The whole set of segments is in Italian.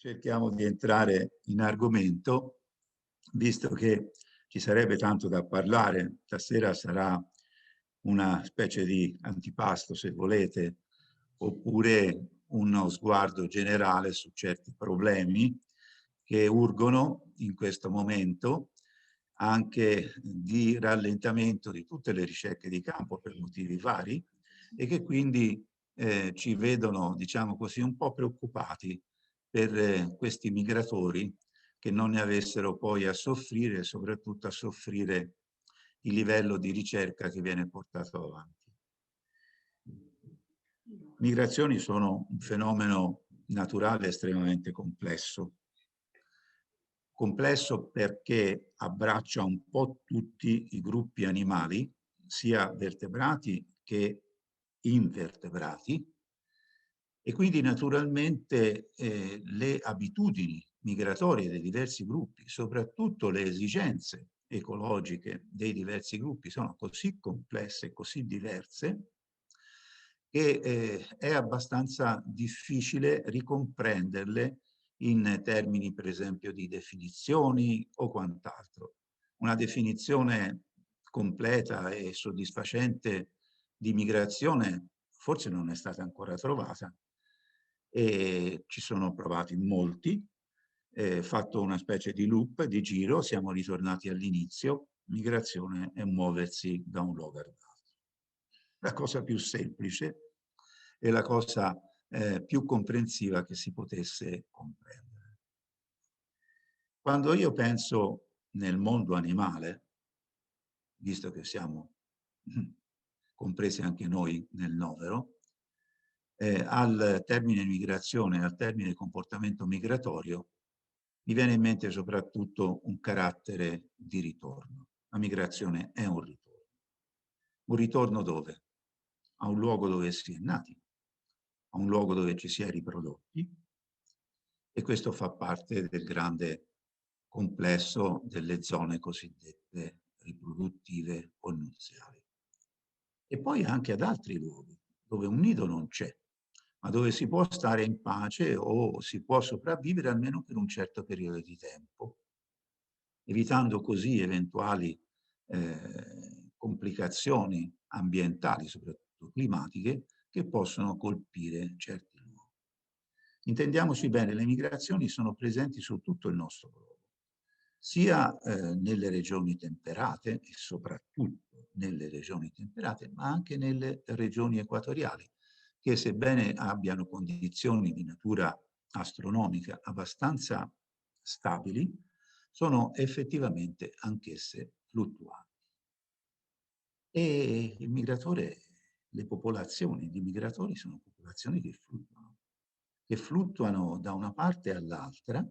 cerchiamo di entrare in argomento, visto che ci sarebbe tanto da parlare. Stasera sarà una specie di antipasto, se volete, oppure uno sguardo generale su certi problemi che urgono in questo momento anche di rallentamento di tutte le ricerche di campo per motivi vari e che quindi ci vedono, diciamo così, un po' preoccupati per questi migratori che non ne avessero poi a soffrire e soprattutto a soffrire il livello di ricerca che viene portato avanti. Migrazioni sono un fenomeno naturale estremamente complesso. Complesso perché abbraccia un po' tutti i gruppi animali, sia vertebrati che invertebrati, e quindi naturalmente le abitudini migratorie dei diversi gruppi, soprattutto le esigenze ecologiche dei diversi gruppi sono così complesse e così diverse che è abbastanza difficile ricomprenderle in termini per esempio di definizioni o quant'altro. Una definizione completa e soddisfacente di migrazione forse non è stata ancora trovata e ci sono provati molti, fatto una specie di loop, di giro, siamo ritornati all'inizio, migrazione è muoversi da un luogo all'altro. La cosa più semplice e la cosa più comprensiva che si potesse comprendere. Quando io penso nel mondo animale, visto che siamo compresi anche noi nel novero, al termine migrazione, al termine comportamento migratorio, mi viene in mente soprattutto un carattere di ritorno. La migrazione è un ritorno. Un ritorno dove? A un luogo dove si è nati, a un luogo dove ci si è riprodotti, e questo fa parte del grande complesso delle zone cosiddette riproduttive o nuziali. E poi anche ad altri luoghi, dove un nido non c'è, ma dove si può stare in pace o si può sopravvivere almeno per un certo periodo di tempo, evitando così eventuali complicazioni ambientali, soprattutto climatiche, che possono colpire certi luoghi. Intendiamoci bene, le migrazioni sono presenti su tutto il nostro globo, sia nelle regioni temperate e soprattutto nelle regioni temperate, ma anche nelle regioni equatoriali, che sebbene abbiano condizioni di natura astronomica abbastanza stabili, sono effettivamente anch'esse fluttuanti. E il migratore, le popolazioni di migratori sono popolazioni che fluttuano da una parte all'altra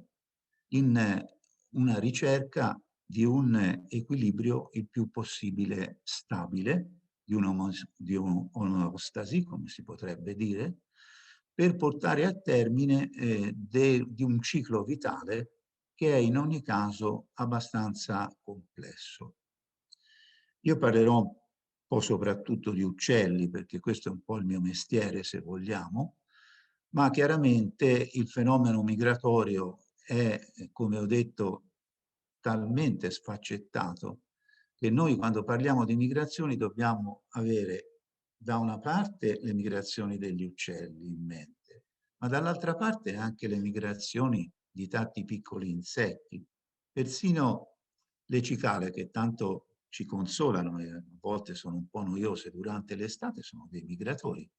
in una ricerca di un equilibrio il più possibile stabile, di un'omeostasi, come si potrebbe dire, per portare a termine di un ciclo vitale che è in ogni caso abbastanza complesso. Io parlerò un po' soprattutto di uccelli, perché questo è un po' il mio mestiere, se vogliamo, ma chiaramente il fenomeno migratorio è, come ho detto, talmente sfaccettato che noi quando parliamo di migrazioni dobbiamo avere da una parte le migrazioni degli uccelli in mente, ma dall'altra parte anche le migrazioni di tanti piccoli insetti, persino le cicale che tanto ci consolano e a volte sono un po' noiose durante l'estate, sono dei migratori.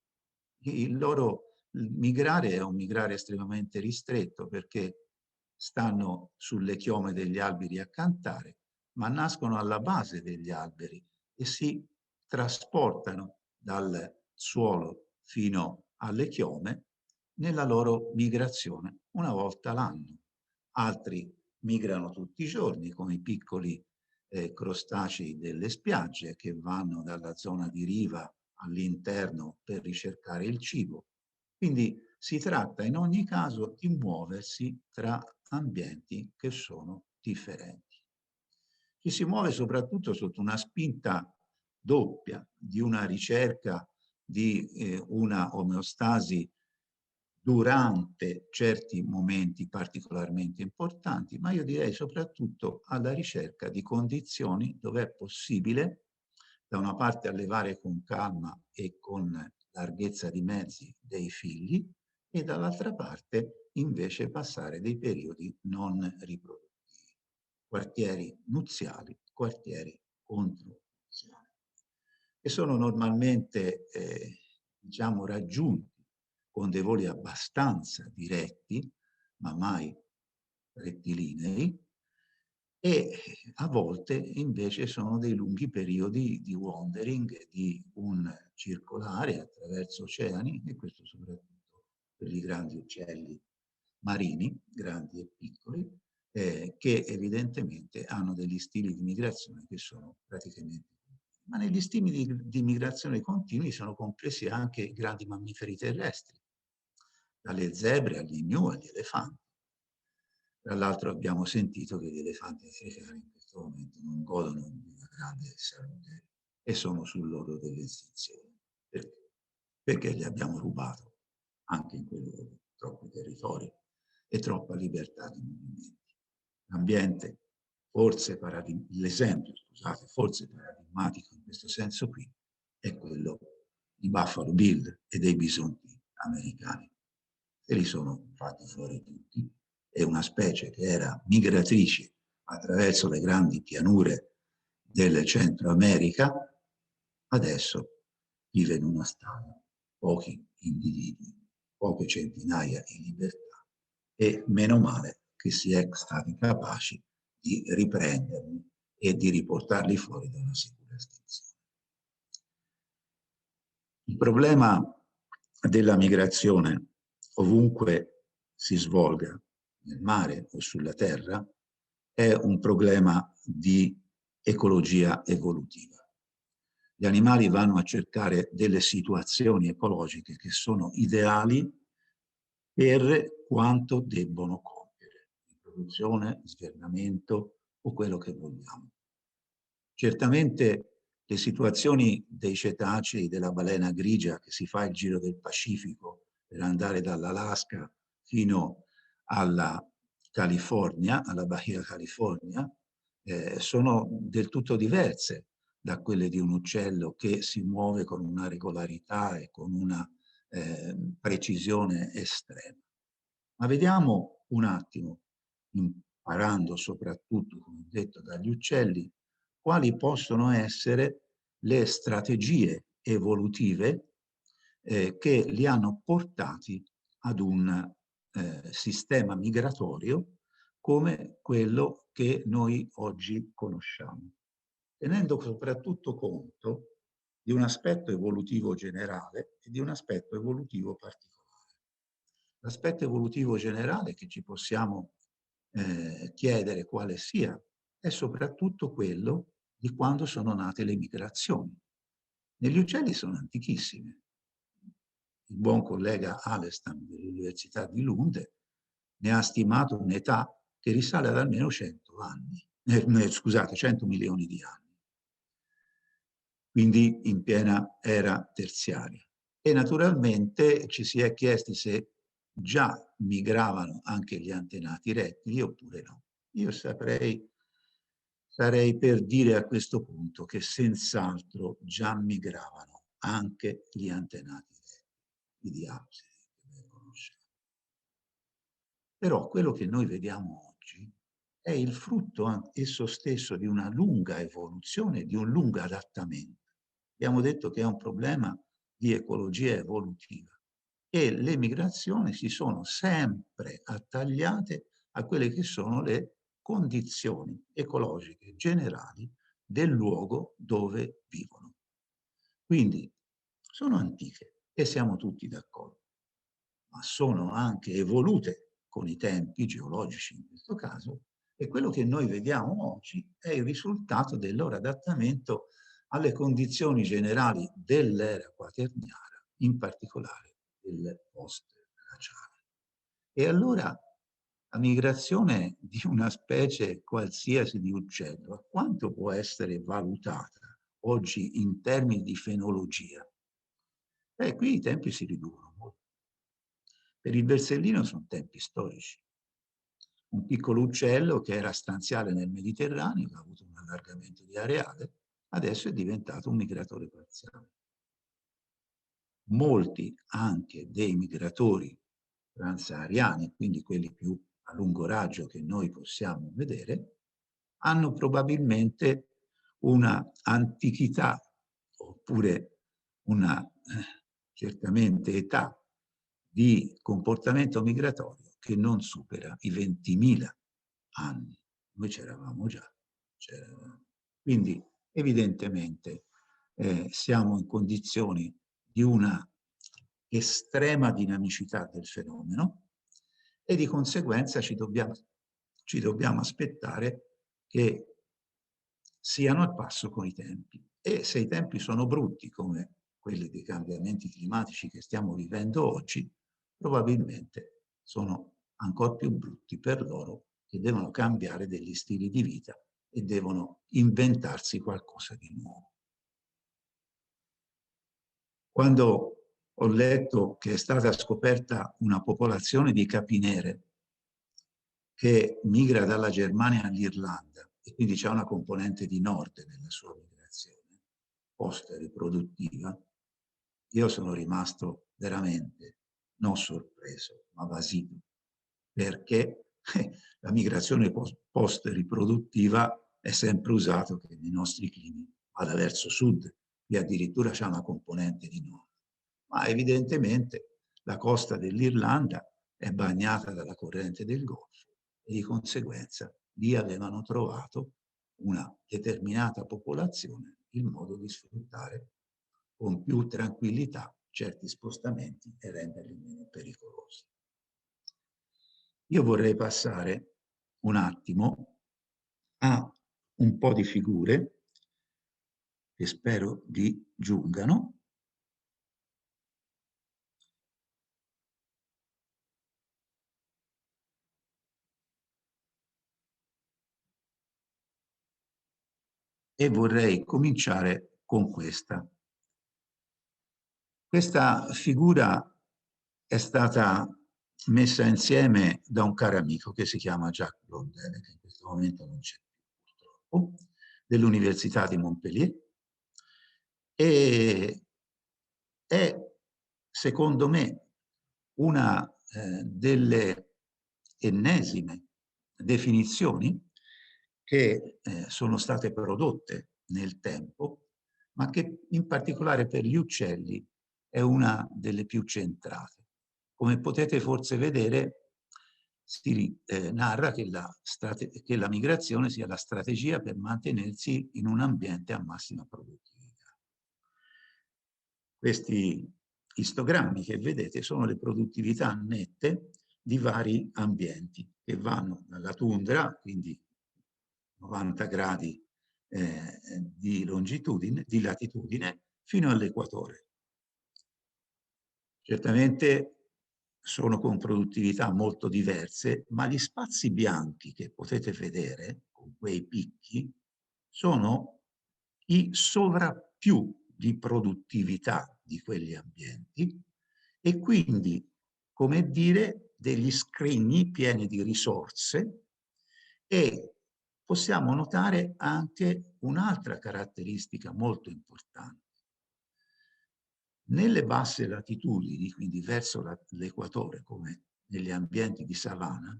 Il loro migrare è un migrare estremamente ristretto perché stanno sulle chiome degli alberi a cantare, ma nascono alla base degli alberi e si trasportano dal suolo fino alle chiome nella loro migrazione una volta l'anno. Altri migrano tutti i giorni, come i piccoli crostacei delle spiagge che vanno dalla zona di riva all'interno per ricercare il cibo. Quindi si tratta in ogni caso di muoversi tra ambienti che sono differenti. Ci si muove soprattutto sotto una spinta doppia di una ricerca di una omeostasi durante certi momenti particolarmente importanti, ma io direi soprattutto alla ricerca di condizioni dove è possibile, da una parte, allevare con calma e con larghezza di mezzi dei figli, e dall'altra parte invece passare dei periodi non riproduttivi, quartieri nuziali, quartieri contronuziali, che sono normalmente diciamo raggiunti con dei voli abbastanza diretti, ma mai rettilinei, e a volte invece sono dei lunghi periodi di wandering, di un circolare attraverso oceani, e questo soprattutto per i grandi uccelli marini, grandi e piccoli, che evidentemente hanno degli stili di migrazione che sono praticamente continui. Ma negli stili di migrazione continui sono compresi anche i grandi mammiferi terrestri, dalle zebre agli gnu agli elefanti. Tra l'altro abbiamo sentito che gli elefanti africani in questo momento non godono di una grande salute e sono sull'orlo dell'estinzione. Perché? Perché gli abbiamo rubato anche in quello troppi territori e troppa libertà di movimento. L'ambiente, l'esempio, scusate, forse paradigmatico in questo senso qui, è quello di Buffalo Bill e dei bisonti americani. E li sono fatti fuori tutti. È una specie che era migratrice attraverso le grandi pianure del Centro America, adesso vive in una stalla, pochi individui, poche centinaia in libertà, e meno male che si è stati capaci di riprenderli e di riportarli fuori da una sicura estinzione. Il problema della migrazione, ovunque si svolga, nel mare o sulla terra, è un problema di ecologia evolutiva. Gli animali vanno a cercare delle situazioni ecologiche che sono ideali per quanto debbono compiere, riproduzione, svernamento o quello che vogliamo. Certamente le situazioni dei cetacei, della balena grigia che si fa il giro del Pacifico per andare dall'Alaska fino alla California, alla Baia California, sono del tutto diverse da quelle di un uccello che si muove con una regolarità e con una precisione estrema. Ma vediamo un attimo, imparando soprattutto, come ho detto, dagli uccelli, quali possono essere le strategie evolutive che li hanno portati ad un sistema migratorio come quello che noi oggi conosciamo, tenendo soprattutto conto di un aspetto evolutivo generale e di un aspetto evolutivo particolare. L'aspetto evolutivo generale che ci possiamo chiedere quale sia è soprattutto quello di quando sono nate le migrazioni. Negli uccelli sono antichissime. Il buon collega Alestam dell'Università di Lund ne ha stimato un'età che risale ad almeno 100 anni, scusate, 100 milioni di anni, quindi in piena era terziaria. E naturalmente ci si è chiesti se già migravano anche gli antenati rettili oppure no. Io sarei per dire a questo punto che senz'altro già migravano anche gli antenati rettili, i diapsidi che noi conosciamo. Però quello che noi vediamo oggi è il frutto esso stesso di una lunga evoluzione, di un lungo adattamento. Abbiamo detto che è un problema di ecologia evolutiva e le migrazioni si sono sempre attagliate a quelle che sono le condizioni ecologiche generali del luogo dove vivono. Quindi sono antiche e siamo tutti d'accordo, ma sono anche evolute con i tempi geologici in questo caso, e quello che noi vediamo oggi è il risultato del loro adattamento alle condizioni generali dell'era quaterniana, in particolare del post-glaciale. E allora la migrazione di una specie qualsiasi di uccello, a quanto può essere valutata oggi in termini di fenologia? Qui i tempi si riducono molto. Per il versellino sono tempi storici. Un piccolo uccello che era stanziale nel Mediterraneo, che ha avuto un allargamento di areale, adesso è diventato un migratore parziale. Molti anche dei migratori transahariani, quindi quelli più a lungo raggio che noi possiamo vedere, hanno probabilmente una antichità oppure una certamente età di comportamento migratorio che non supera i 20.000 anni. Noi c'eravamo già. Quindi evidentemente siamo in condizioni di una estrema dinamicità del fenomeno e di conseguenza ci dobbiamo aspettare che siano al passo con i tempi. E se i tempi sono brutti, come quelli dei cambiamenti climatici che stiamo vivendo oggi, probabilmente sono ancora più brutti per loro, che devono cambiare degli stili di vita e devono inventarsi qualcosa di nuovo. Quando ho letto che è stata scoperta una popolazione di capinere che migra dalla Germania all'Irlanda e quindi c'è una componente di nord nella sua migrazione post-riproduttiva, io sono rimasto veramente non sorpreso, ma basito, perché la migrazione post-riproduttiva è sempre usato che nei nostri climi vada verso sud, qui addirittura c'è una componente di nord. Ma evidentemente la costa dell'Irlanda è bagnata dalla corrente del Golfo e di conseguenza lì avevano trovato una determinata popolazione il modo di sfruttare con più tranquillità certi spostamenti e renderli meno pericolosi. Io vorrei passare un attimo a un po' di figure che spero vi giungano. E vorrei cominciare con questa. Questa figura è stata messa insieme da un caro amico che si chiama Jacques Blondel, che in questo momento non c'è più purtroppo, dell'Università di Montpellier, e è, secondo me, una delle ennesime definizioni che sono state prodotte nel tempo, ma che in particolare per gli uccelli è una delle più centrate. Come potete forse vedere, si narra che la migrazione sia la strategia per mantenersi in un ambiente a massima produttività. Questi istogrammi che vedete sono le produttività nette di vari ambienti che vanno dalla tundra, quindi 90 gradi di longitudine, di latitudine, fino all'equatore. Certamente sono con produttività molto diverse, ma gli spazi bianchi che potete vedere, con quei picchi, sono i sovrappiù di produttività di quegli ambienti e quindi, come dire, degli scrigni pieni di risorse, e possiamo notare anche un'altra caratteristica molto importante. Nelle basse latitudini, quindi verso l'equatore, come negli ambienti di savana,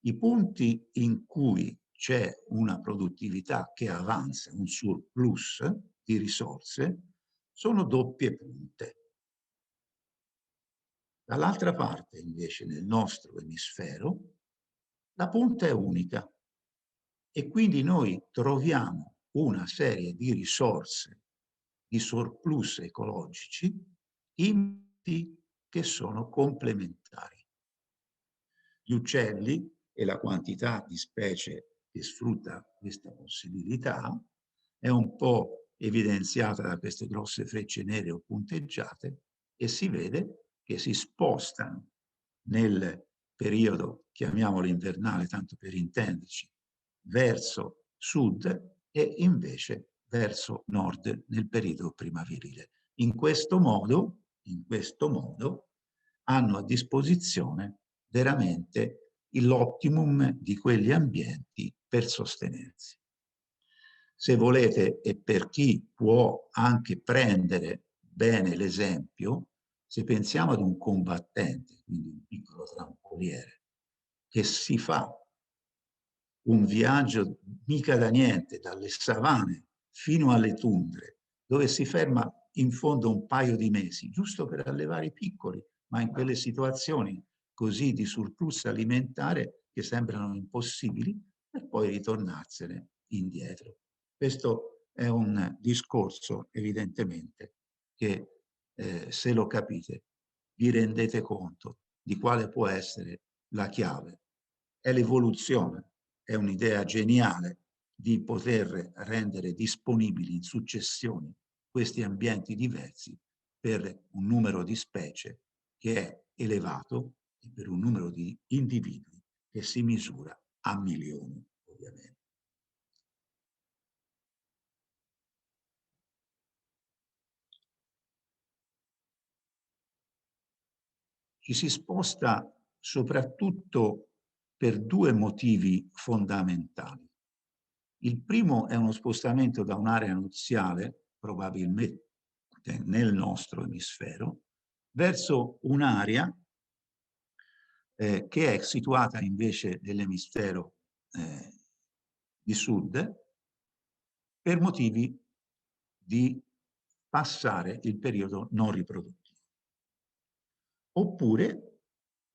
i punti in cui c'è una produttività che avanza, un surplus di risorse, sono doppie punte. Dall'altra parte, invece, nel nostro emisfero, la punta è unica e quindi noi troviamo una serie di risorse, di surplus ecologici, che sono complementari. Gli uccelli e la quantità di specie che sfrutta questa possibilità è un po' evidenziata da queste grosse frecce nere o punteggiate e si vede che si spostano nel periodo, chiamiamolo invernale, tanto per intenderci, verso sud e invece verso nord nel periodo primaverile. In questo modo hanno a disposizione veramente l'optimum di quegli ambienti per sostenersi. Se volete, e per chi può anche prendere bene l'esempio, se pensiamo ad un combattente, quindi un piccolo trampoliere, che si fa un viaggio mica da niente, dalle savane fino alle tundre, dove si ferma in fondo un paio di mesi, giusto per allevare i piccoli, ma in quelle situazioni così di surplus alimentare che sembrano impossibili, per poi ritornarsene indietro. Questo è un discorso, evidentemente, che se lo capite, vi rendete conto di quale può essere la chiave. È l'evoluzione, è un'idea geniale di poter rendere disponibili in successione questi ambienti diversi per un numero di specie che è elevato e per un numero di individui che si misura a milioni, ovviamente. Ci si sposta soprattutto per due motivi fondamentali. Il primo è uno spostamento da un'area nuziale, probabilmente nel nostro emisfero, verso un'area che è situata invece nell'emisfero di sud per motivi di passare il periodo non riproduttivo. Oppure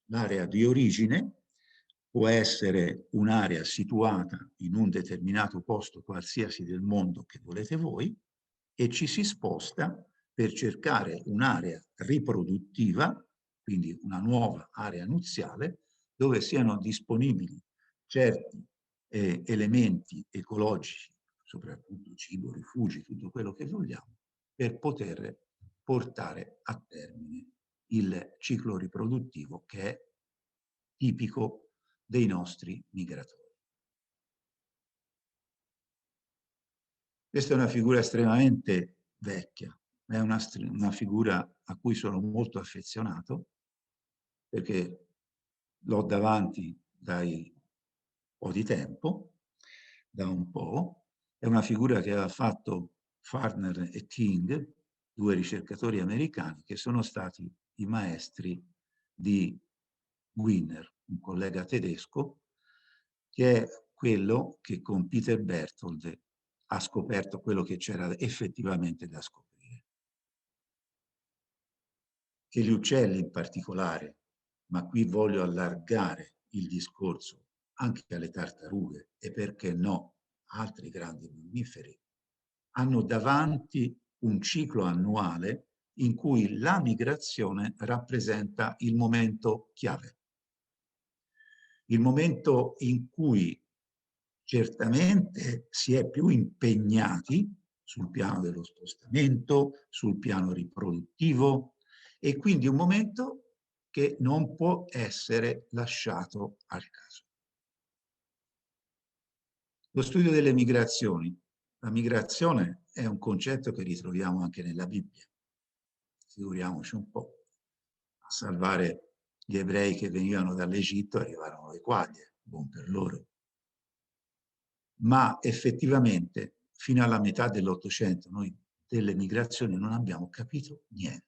l'area di origine può essere un'area situata in un determinato posto qualsiasi del mondo che volete voi e ci si sposta per cercare un'area riproduttiva, quindi una nuova area nuziale, dove siano disponibili certi elementi ecologici, soprattutto cibo, rifugi, tutto quello che vogliamo, per poter portare a termine il ciclo riproduttivo che è tipico dei nostri migratori. Questa è una figura estremamente vecchia, è una figura a cui sono molto affezionato perché l'ho davanti da un po' di tempo, da un po', è una figura che aveva fatto Farner e King, due ricercatori americani che sono stati i maestri di Wiener, un collega tedesco, che è quello che con Peter Berthold ha scoperto quello che c'era effettivamente da scoprire. Che gli uccelli in particolare, ma qui voglio allargare il discorso anche alle tartarughe e perché no, altri grandi mammiferi, hanno davanti un ciclo annuale in cui la migrazione rappresenta il momento chiave. Il momento in cui certamente si è più impegnati sul piano dello spostamento, sul piano riproduttivo e quindi un momento che non può essere lasciato al caso. Lo studio delle migrazioni. La migrazione è un concetto che ritroviamo anche nella Bibbia. Figuriamoci un po'. A salvare gli ebrei che venivano dall'Egitto arrivarono le quaglie, buon per loro. Ma effettivamente fino alla metà dell'Ottocento noi delle migrazioni non abbiamo capito niente.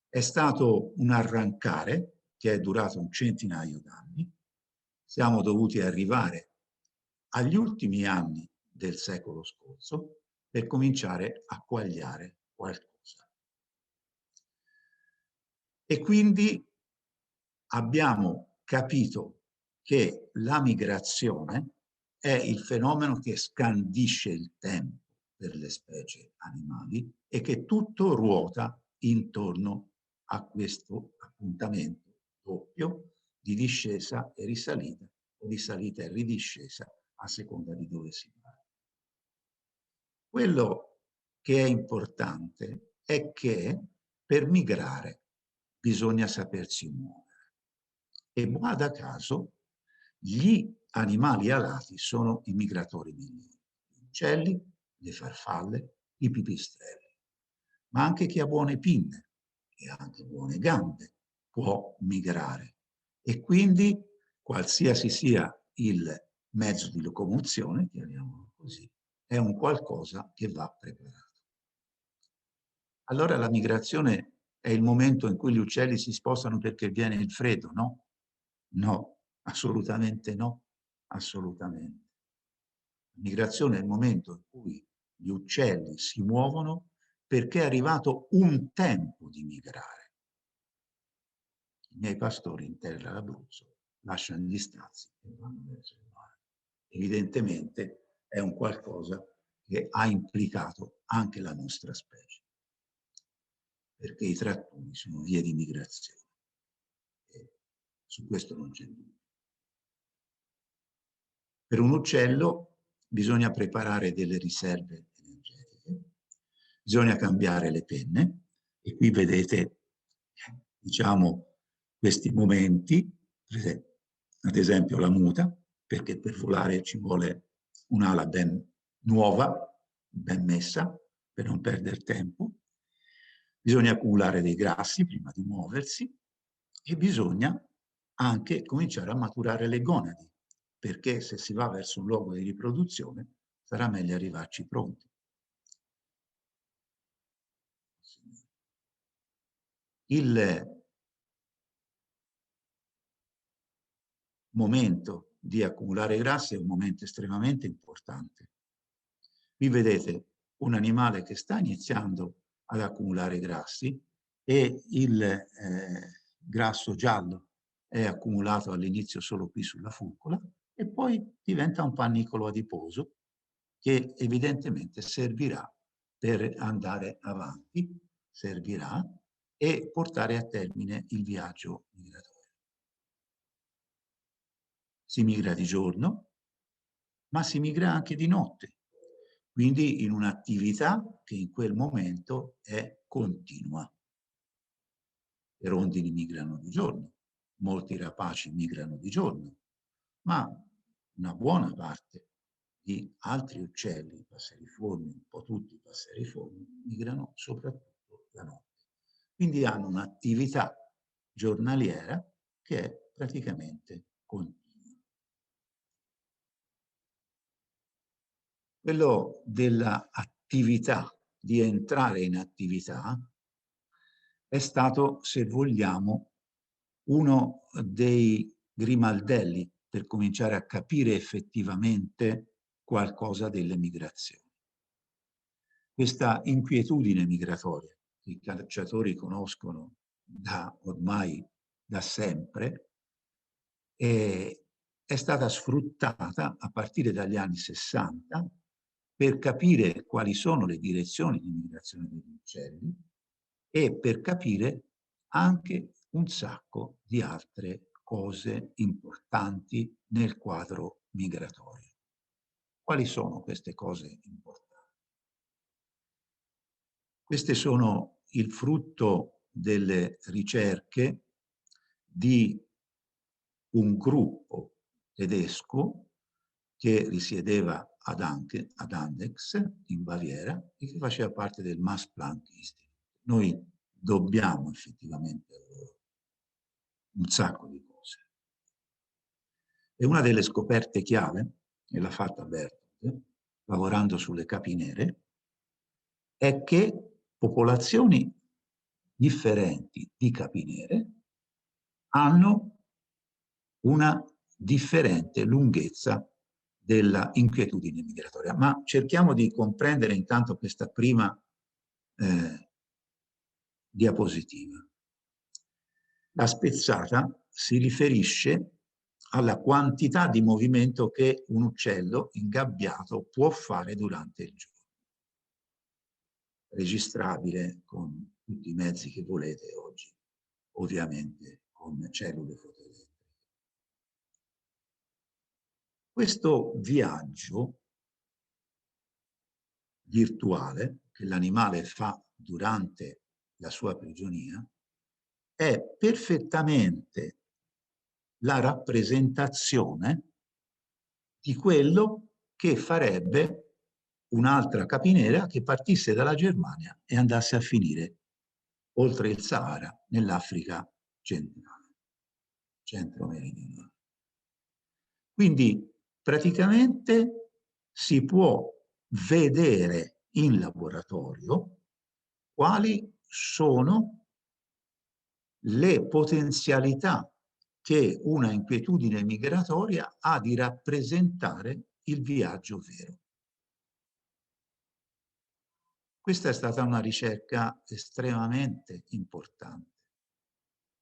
È stato un arrancare che è durato un centinaio d'anni. Siamo dovuti arrivare agli ultimi anni del secolo scorso per cominciare a quagliare qualcosa. E quindi abbiamo capito che la migrazione è il fenomeno che scandisce il tempo per le specie animali e che tutto ruota intorno a questo appuntamento doppio di discesa e risalita o di salita e ridiscesa a seconda di dove si va. Quello che è importante è che per migrare bisogna sapersi muovere. E guarda caso, gli animali alati sono i migratori migliori. Gli uccelli, le farfalle, i pipistrelli, ma anche chi ha buone pinne, e anche buone gambe può migrare. E quindi, qualsiasi sia il mezzo di locomozione, chiamiamolo così, è un qualcosa che va preparato. Allora la migrazione è il momento in cui gli uccelli si spostano perché viene il freddo, no? No, assolutamente no, assolutamente. La migrazione è il momento in cui gli uccelli si muovono perché è arrivato un tempo di migrare. I miei pastori in terra d'Abruzzo lasciano gli strazi e vanno verso il mare. Evidentemente è un qualcosa che ha implicato anche la nostra specie, perché i tratturi sono vie di migrazione. E su questo non c'è dubbio. Per un uccello bisogna preparare delle riserve energetiche, bisogna cambiare le penne, e qui vedete, diciamo, questi momenti, ad esempio la muta, perché per volare ci vuole un'ala ben nuova, ben messa, per non perdere tempo. Bisogna accumulare dei grassi prima di muoversi e bisogna anche cominciare a maturare le gonadi, perché se si va verso un luogo di riproduzione sarà meglio arrivarci pronti. Il momento di accumulare grassi è un momento estremamente importante. Qui vedete un animale che sta iniziando ad accumulare grassi e il grasso giallo è accumulato all'inizio solo qui sulla fucola e poi diventa un pannicolo adiposo che evidentemente servirà per andare avanti, servirà e portare a termine il viaggio migratorio. Si migra di giorno, ma si migra anche di notte, quindi in un'attività che in quel momento è continua. Le rondini migrano di giorno, molti rapaci migrano di giorno, ma una buona parte di altri uccelli, passeriformi, un po' tutti i passeriformi, migrano soprattutto la notte. Quindi hanno un'attività giornaliera che è praticamente continua. Quello dell'attività, di entrare in attività, è stato, se vogliamo, uno dei grimaldelli per cominciare a capire effettivamente qualcosa delle migrazioni. Questa inquietudine migratoria che i cacciatori conoscono ormai da sempre è stata sfruttata a partire dagli anni 60 per capire quali sono le direzioni di migrazione degli uccelli e per capire anche un sacco di altre cose importanti nel quadro migratorio. Quali sono queste cose importanti? Queste sono il frutto delle ricerche di un gruppo tedesco che risiedeva ad Andex, in Baviera, e che faceva parte del Max Planck Institute. Noi dobbiamo effettivamente a loro un sacco di cose. E una delle scoperte chiave, e l'ha fatta Bertolt, lavorando sulle capinere, è che popolazioni differenti di capinere hanno una differente lunghezza della inquietudine migratoria. Ma cerchiamo di comprendere intanto questa prima diapositiva. La spezzata si riferisce alla quantità di movimento che un uccello ingabbiato può fare durante il giorno. Registrabile con tutti i mezzi che volete oggi, ovviamente con cellule fotoelettriche. Questo viaggio virtuale che l'animale fa durante la sua prigionia è perfettamente la rappresentazione di quello che farebbe un'altra capinera che partisse dalla Germania e andasse a finire oltre il Sahara, nell'Africa centrale, centro-meridionale. Quindi praticamente si può vedere in laboratorio quali sono le potenzialità che una inquietudine migratoria ha di rappresentare il viaggio vero. Questa è stata una ricerca estremamente importante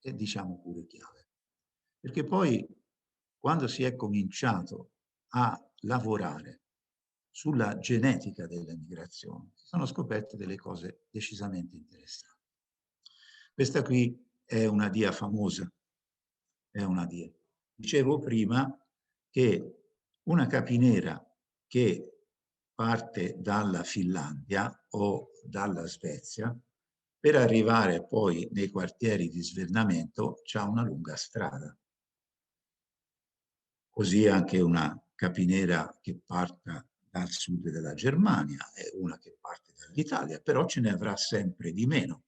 e diciamo pure chiave, perché poi quando si è cominciato a lavorare sulla genetica delle migrazioni si sono scoperte delle cose decisamente interessanti. Questa qui è una dia famosa, è una dia. Dicevo prima che una capinera che parte dalla Finlandia o dalla Svezia, per arrivare poi nei quartieri di svernamento c'ha una lunga strada. Così anche una capinera che parta dal sud della Germania e una che parte dall'Italia, però ce ne avrà sempre di meno.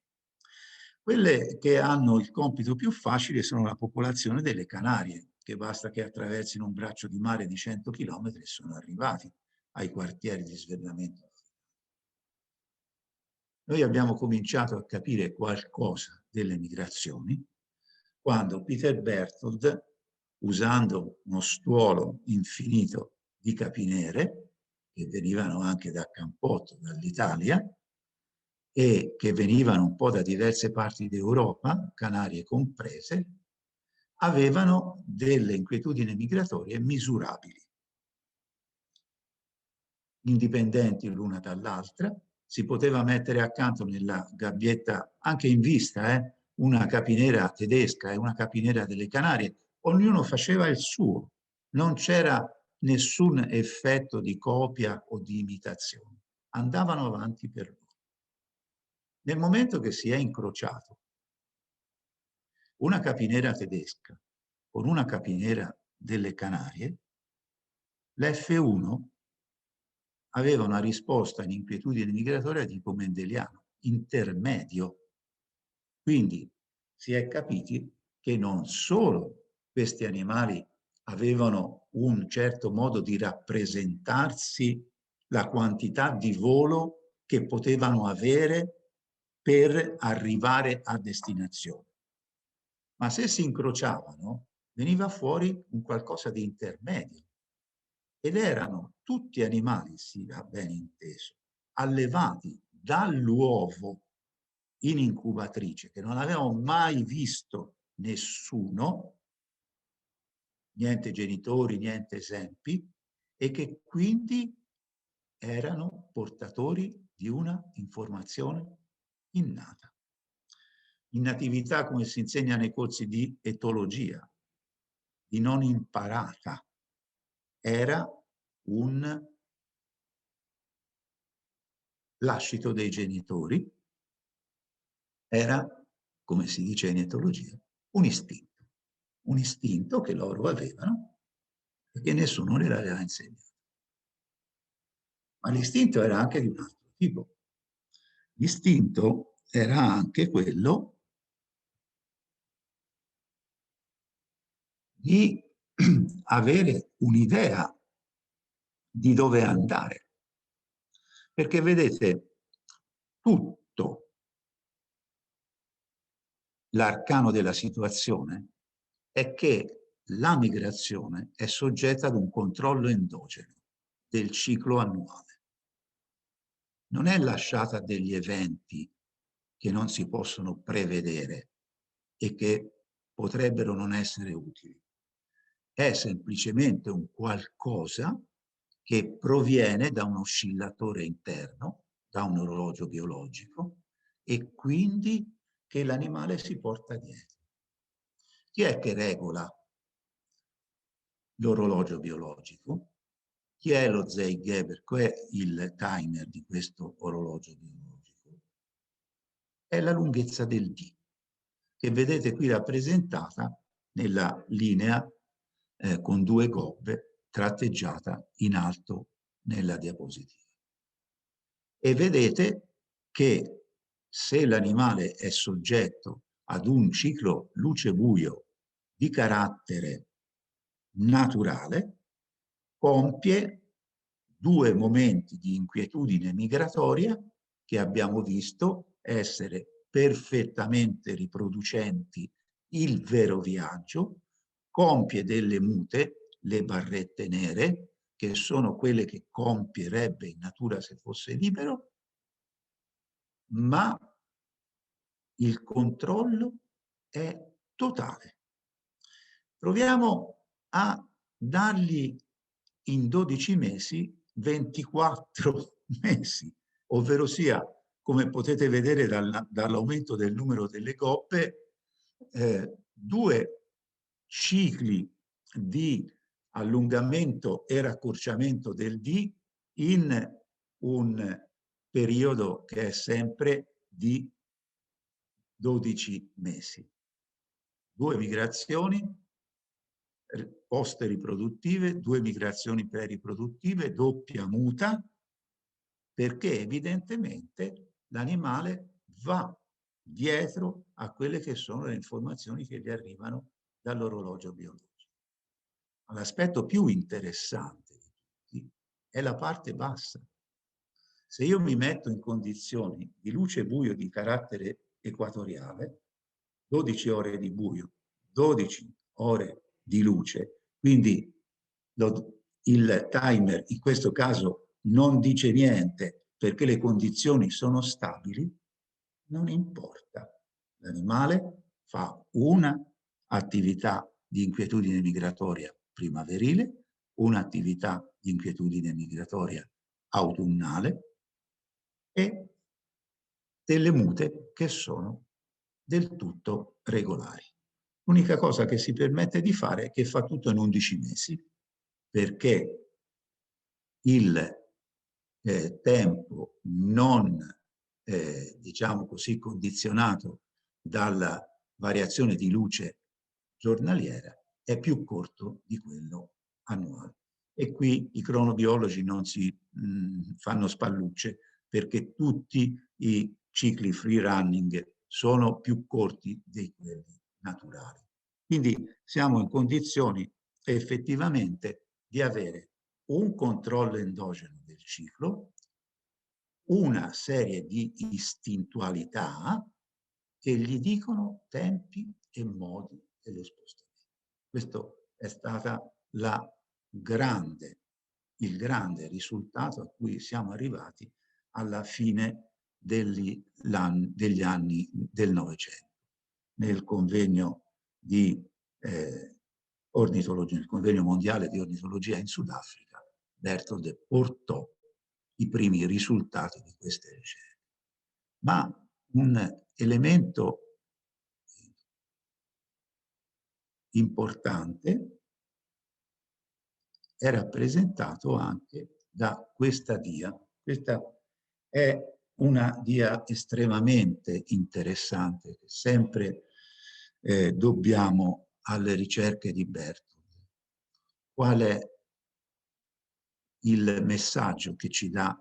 Quelle che hanno il compito più facile sono la popolazione delle Canarie, che basta che attraversino un braccio di mare di 100 km e sono arrivati ai quartieri di svernamento. Noi abbiamo cominciato a capire qualcosa delle migrazioni quando Peter Berthold, usando uno stuolo infinito di capinere, che venivano anche da Campotto, dall'Italia, e che venivano un po' da diverse parti d'Europa, Canarie comprese, avevano delle inquietudini migratorie misurabili, indipendenti l'una dall'altra. Si poteva mettere accanto nella gabbietta, anche in vista, una capinera tedesca e una capinera delle Canarie. Ognuno faceva il suo, non c'era nessun effetto di copia o di imitazione. Andavano avanti per loro. Nel momento che si è incrociato una capinera tedesca con una capinera delle Canarie, l'F1 aveva una risposta in inquietudine migratoria di tipo mendeliano, intermedio. Quindi si è capiti che non solo questi animali avevano un certo modo di rappresentarsi la quantità di volo che potevano avere per arrivare a destinazione, ma se si incrociavano veniva fuori un qualcosa di intermedio. Ed erano tutti animali, sì, va ben inteso, allevati dall'uovo in incubatrice, che non avevamo mai visto nessuno, niente genitori, niente esempi, e che quindi erano portatori di una informazione innata. In natività, come si insegna nei corsi di etologia, di non imparata, era un lascito dei genitori, era, come si dice in etologia, un istinto che loro avevano e che nessuno le aveva insegnato. Ma l'istinto era anche di un altro tipo. L'istinto era anche quello di avere un'idea di dove andare. Perché vedete, tutto l'arcano della situazione è che la migrazione è soggetta ad un controllo endogeno del ciclo annuale. Non è lasciata a degli eventi che non si possono prevedere e che potrebbero non essere utili. È semplicemente un qualcosa che proviene da un oscillatore interno, da un orologio biologico, e quindi che l'animale si porta dietro. Chi è che regola l'orologio biologico? Chi è lo Zeigeber? Qual è il timer di questo orologio biologico? È la lunghezza del D, che vedete qui rappresentata nella linea con due gobbe tratteggiata in alto nella diapositiva. E vedete che se l'animale è soggetto ad un ciclo luce-buio di carattere naturale, compie 2 momenti di inquietudine migratoria che abbiamo visto essere perfettamente riproducenti il vero viaggio, compie delle mute, le barrette nere, che sono quelle che compierebbe in natura se fosse libero, ma il controllo è totale. Proviamo a dargli in 12 mesi 24 mesi, ovvero sia, come potete vedere dall'aumento del numero delle coppe, 2 cicli di allungamento e raccorciamento del D in un periodo che è sempre di 12 mesi. 2 migrazioni post-riproduttive, 2 migrazioni pre-riproduttive, doppia muta, perché evidentemente l'animale va dietro a quelle che sono le informazioni che gli arrivano dall'orologio biologico. L'aspetto più interessante di tutti è la parte bassa. Se io mi metto in condizioni di luce e buio di carattere equatoriale, 12 ore di buio, 12 ore di luce, quindi il timer in questo caso non dice niente perché le condizioni sono stabili, non importa. L'animale fa una attività di inquietudine migratoria primaverile, un'attività di inquietudine migratoria autunnale e delle mute che sono del tutto regolari. L'unica cosa che si permette di fare è che fa tutto in 11 mesi, perché il tempo non, diciamo così, condizionato dalla variazione di luce giornaliera è più corto di quello annuale. E qui i cronobiologi non si fanno spallucce, perché tutti i cicli free running sono più corti di quelli naturali. Quindi siamo in condizioni effettivamente di avere un controllo endogeno del ciclo, una serie di istintualità che gli dicono tempi e modi dello spostamento. Questo è stato il grande risultato a cui siamo arrivati alla fine degli anni del Novecento. Nel convegno di ornitologia, nel convegno mondiale di ornitologia in Sudafrica, Berthold portò i primi risultati di queste ricerche. Ma un elemento importante è rappresentato anche da questa dia. Questa è una dia estremamente interessante che sempre dobbiamo alle ricerche di Berthold. Qual è il messaggio che ci dà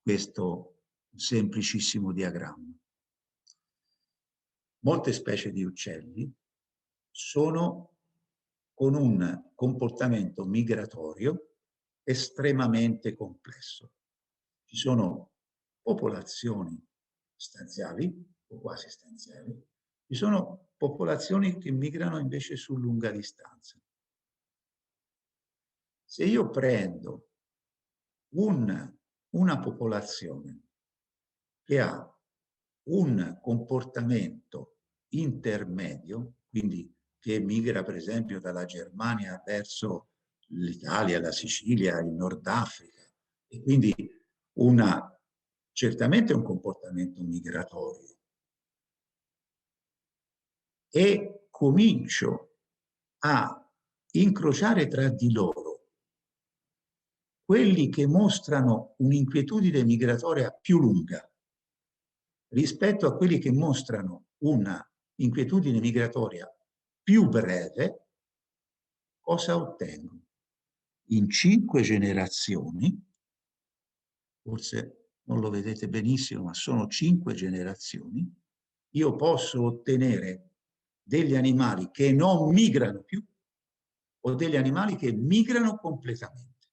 questo semplicissimo diagramma? Molte specie di uccelli sono con un comportamento migratorio estremamente complesso. Ci sono popolazioni stanziali o quasi stanziali, ci sono popolazioni che migrano invece su lunga distanza. Se io prendo una popolazione che ha un comportamento intermedio, quindi che migra per esempio dalla Germania verso l'Italia, la Sicilia, il Nord Africa, e quindi certamente un comportamento migratorio, e comincio a incrociare tra di loro quelli che mostrano un'inquietudine migratoria più lunga rispetto a quelli che mostrano una inquietudine migratoria più breve, cosa ottengo? In 5 generazioni, forse non lo vedete benissimo, ma sono 5 generazioni, io posso ottenere degli animali che non migrano più o degli animali che migrano completamente.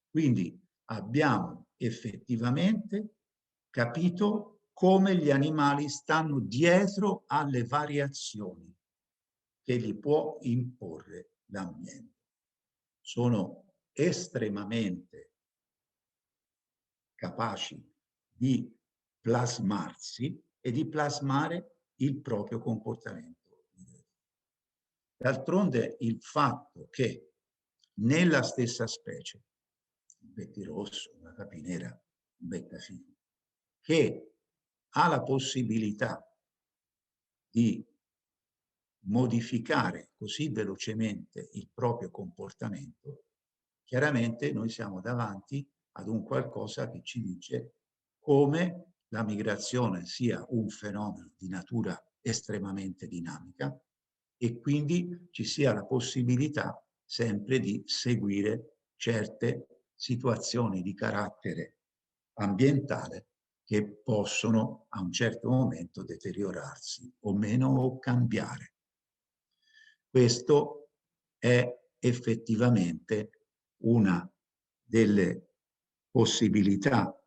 Quindi abbiamo effettivamente capito come gli animali stanno dietro alle variazioni che gli può imporre l'ambiente. Sono estremamente capaci di plasmarsi e di plasmare il proprio comportamento. D'altronde il fatto che nella stessa specie, un pettirosso, una capinera, un beccafino, che ha la possibilità di modificare così velocemente il proprio comportamento, chiaramente noi siamo davanti ad un qualcosa che ci dice come la migrazione sia un fenomeno di natura estremamente dinamica e quindi ci sia la possibilità sempre di seguire certe situazioni di carattere ambientale che possono a un certo momento deteriorarsi o meno o cambiare. Questo è effettivamente una delle possibilità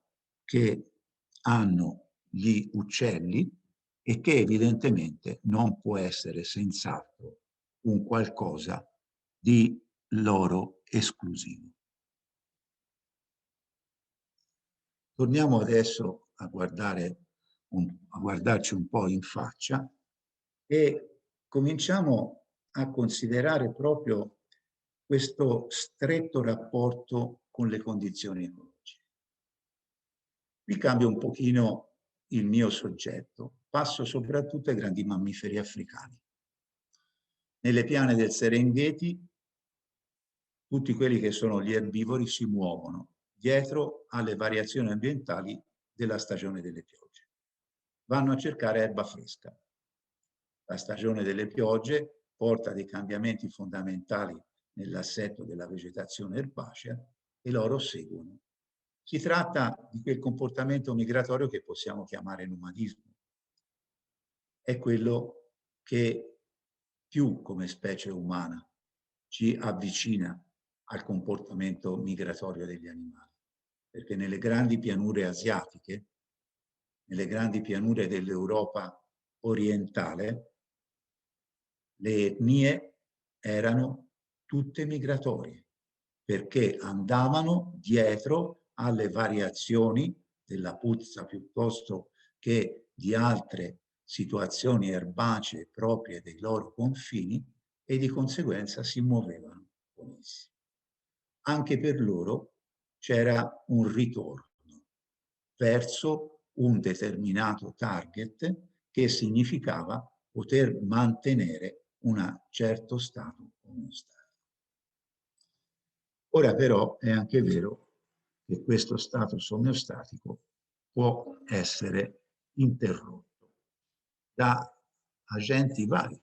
che hanno gli uccelli e che evidentemente non può essere senz'altro un qualcosa di loro esclusivo. Torniamo adesso a guardarci un po' in faccia e cominciamo a considerare proprio questo stretto rapporto con le condizioni ecologiche. Qui cambio un pochino il mio soggetto, passo soprattutto ai grandi mammiferi africani. Nelle piane del Serengeti tutti quelli che sono gli erbivori si muovono dietro alle variazioni ambientali della stagione delle piogge. Vanno a cercare erba fresca. La stagione delle piogge porta dei cambiamenti fondamentali nell'assetto della vegetazione erbacea e loro seguono. Si tratta di quel comportamento migratorio che possiamo chiamare nomadismo. È quello che più come specie umana ci avvicina al comportamento migratorio degli animali. Perché nelle grandi pianure asiatiche, nelle grandi pianure dell'Europa orientale, le etnie erano tutte migratorie, perché andavano dietro alle variazioni della puzza piuttosto che di altre situazioni erbacee proprie dei loro confini e di conseguenza si muovevano con essi. Anche per loro c'era un ritorno verso un determinato target che significava poter mantenere un certo stato omeostatico. Ora però è anche vero che questo stato omeostatico può essere interrotto da agenti vari.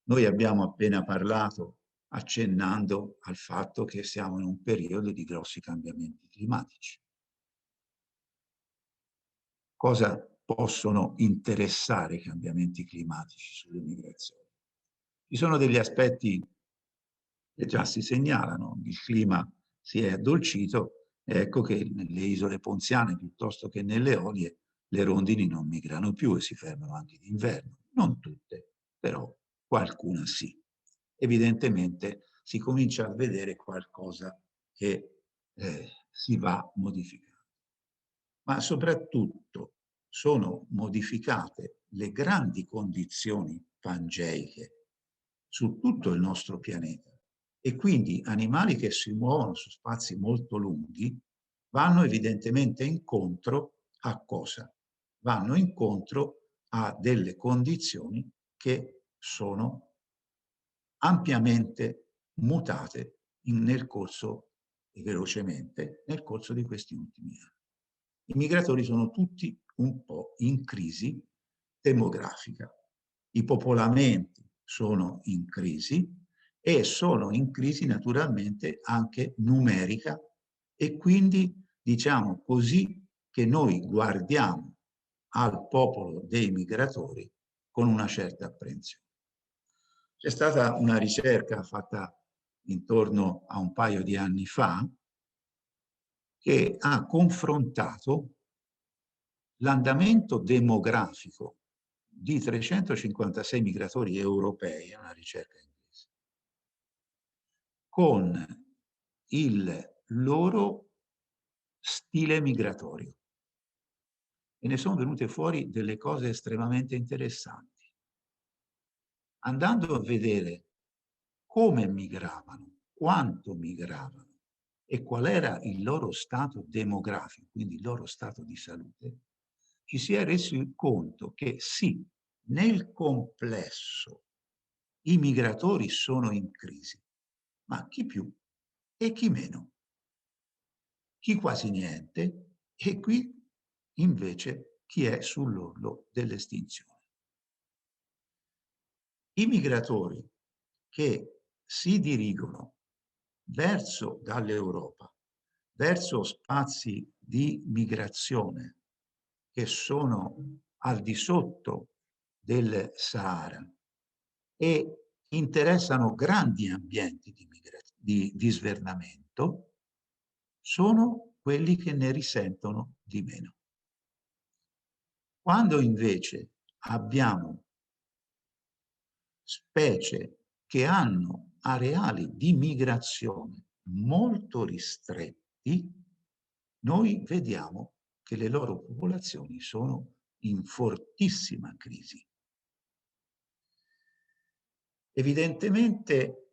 Noi abbiamo appena parlato, accennando al fatto che siamo in un periodo di grossi cambiamenti climatici. Cosa possono interessare i cambiamenti climatici sulle migrazioni? Ci sono degli aspetti che già si segnalano. Il clima si è addolcito e ecco che nelle isole ponziane piuttosto che nelle Eolie le rondini non migrano più e si fermano anche d'inverno. Non tutte, però qualcuna sì. Evidentemente si comincia a vedere qualcosa che si va modificando. Ma soprattutto sono modificate le grandi condizioni pangeiche su tutto il nostro pianeta e quindi animali che si muovono su spazi molto lunghi vanno evidentemente incontro a cosa? Vanno incontro a delle condizioni che sono ampiamente mutate nel corso, e velocemente, nel corso di questi ultimi anni. I migratori sono tutti un po' in crisi demografica. I popolamenti sono in crisi e sono in crisi naturalmente anche numerica e quindi diciamo così, che noi guardiamo al popolo dei migratori con una certa apprensione. C'è stata una ricerca fatta intorno a un paio di anni fa che ha confrontato l'andamento demografico di 356 migratori europei, è una ricerca inglese, con il loro stile migratorio. E ne sono venute fuori delle cose estremamente interessanti. Andando a vedere come migravano, quanto migravano e qual era il loro stato demografico, quindi il loro stato di salute, ci si è resi conto che sì, nel complesso i migratori sono in crisi, ma chi più e chi meno, chi quasi niente e qui invece chi è sull'orlo dell'estinzione. I migratori che si dirigono verso dall'Europa, verso spazi di migrazione che sono al di sotto del Sahara e interessano grandi ambienti di svernamento, sono quelli che ne risentono di meno. Quando invece abbiamo specie che hanno areali di migrazione molto ristretti, noi vediamo che le loro popolazioni sono in fortissima crisi. Evidentemente,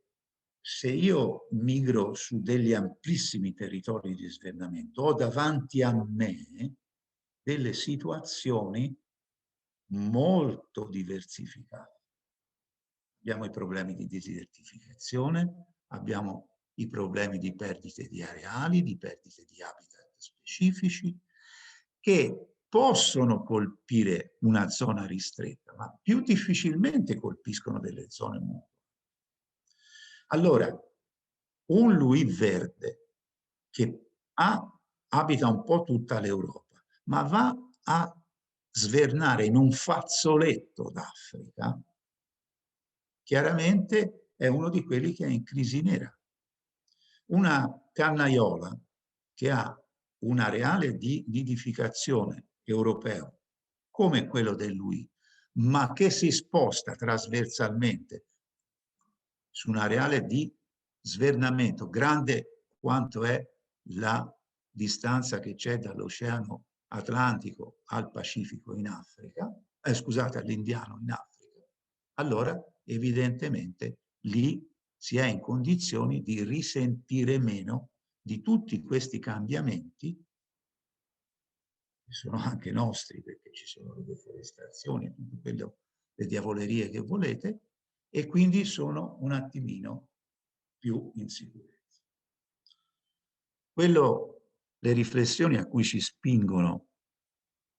se io migro su degli amplissimi territori di svernamento, ho davanti a me delle situazioni molto diversificate. Abbiamo i problemi di desertificazione, abbiamo i problemi di perdite di areali, di perdite di habitat specifici, che possono colpire una zona ristretta, ma più difficilmente colpiscono delle zone molto. Allora, un Louis Verde che abita un po' tutta l'Europa, ma va a svernare in un fazzoletto d'Africa, chiaramente è uno di quelli che è in crisi nera. Una cannaiola che ha un areale di nidificazione europeo come quello del Louis, ma che si sposta trasversalmente su un areale di svernamento grande quanto è la distanza che c'è dall'Oceano Atlantico al Pacifico in Africa, scusate, all'Indiano in Africa, allora evidentemente lì si è in condizioni di risentire meno di tutti questi cambiamenti, che sono anche nostri perché ci sono le deforestazioni, tutto quello, le diavolerie che volete, e quindi sono un attimino più in sicurezza. Le riflessioni a cui ci spingono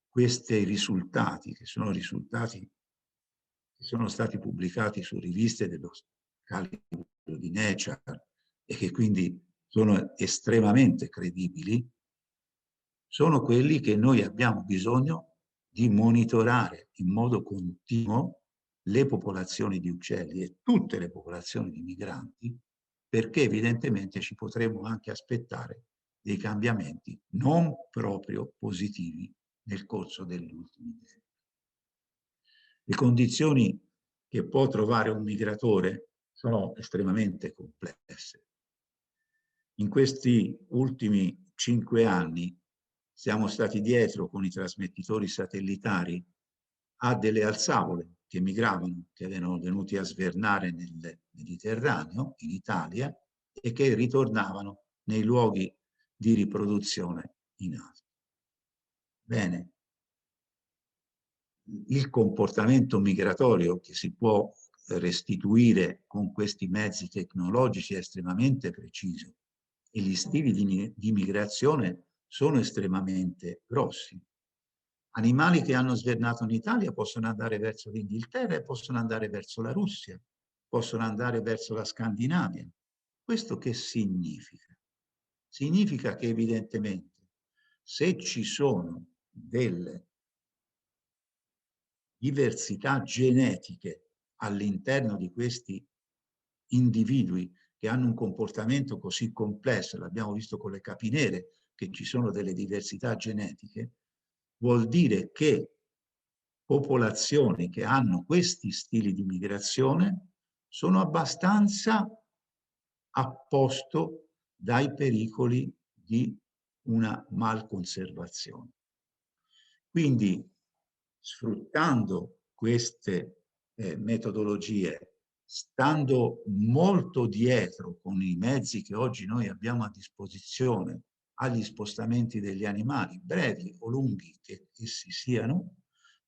questi risultati, che sono stati pubblicati su riviste dello calibro di Nature e che quindi sono estremamente credibili, sono quelli che noi abbiamo bisogno di monitorare in modo continuo le popolazioni di uccelli e tutte le popolazioni di migranti, perché evidentemente ci potremo anche aspettare dei cambiamenti non proprio positivi nel corso degli ultimi tempi. Le condizioni che può trovare un migratore sono estremamente complesse. In questi ultimi 5 anni siamo stati dietro con i trasmettitori satellitari a delle alzavole che migravano, che erano venuti a svernare nel Mediterraneo, in Italia, e che ritornavano nei luoghi di riproduzione in Asia. Bene, il comportamento migratorio che si può restituire con questi mezzi tecnologici è estremamente preciso e gli stili di migrazione sono estremamente grossi. Animali che hanno svernato in Italia possono andare verso l'Inghilterra e possono andare verso la Russia, possono andare verso la Scandinavia. Questo che significa? Significa che evidentemente se ci sono delle diversità genetiche all'interno di questi individui che hanno un comportamento così complesso, l'abbiamo visto con le capinere, che ci sono delle diversità genetiche, vuol dire che popolazioni che hanno questi stili di migrazione sono abbastanza a posto dai pericoli di una malconservazione. Quindi, sfruttando queste metodologie, stando molto dietro con i mezzi che oggi noi abbiamo a disposizione agli spostamenti degli animali, brevi o lunghi che essi siano,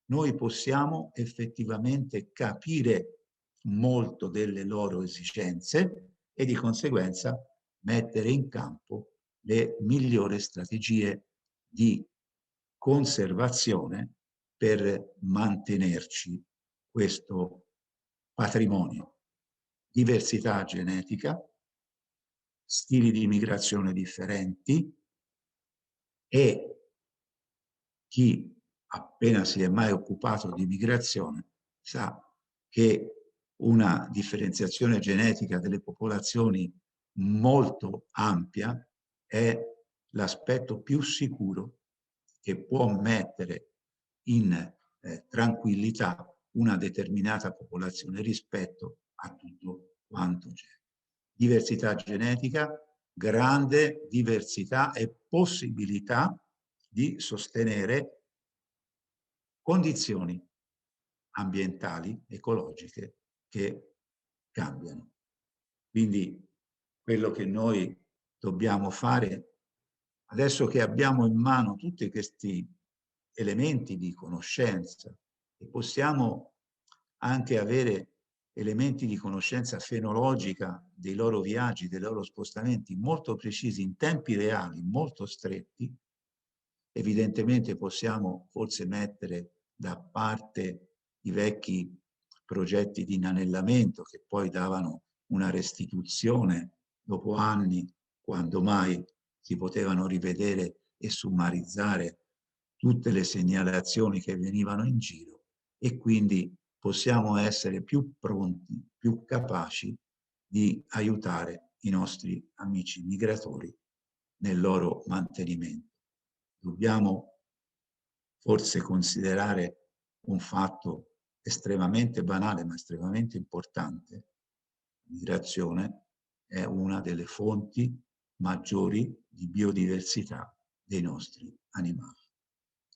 noi possiamo effettivamente capire molto delle loro esigenze e di conseguenza mettere in campo le migliori strategie di conservazione per mantenerci questo patrimonio. Diversità genetica, stili di migrazione differenti e chi appena si è mai occupato di migrazione sa che una differenziazione genetica delle popolazioni molto ampia è l'aspetto più sicuro che può mettere in tranquillità una determinata popolazione rispetto a tutto quanto c'è. Diversità genetica, grande diversità e possibilità di sostenere condizioni ambientali, ecologiche che cambiano. Quindi quello che noi dobbiamo fare, adesso che abbiamo in mano tutti questi elementi di conoscenza e possiamo anche avere elementi di conoscenza fenologica dei loro viaggi, dei loro spostamenti molto precisi, in tempi reali, molto stretti, evidentemente possiamo forse mettere da parte i vecchi progetti di inanellamento che poi davano una restituzione dopo anni, quando mai si potevano rivedere e summarizzare tutte le segnalazioni che venivano in giro, e quindi possiamo essere più pronti, più capaci di aiutare i nostri amici migratori nel loro mantenimento. Dobbiamo forse considerare un fatto estremamente banale ma estremamente importante. La migrazione è una delle fonti maggiori di biodiversità dei nostri animali.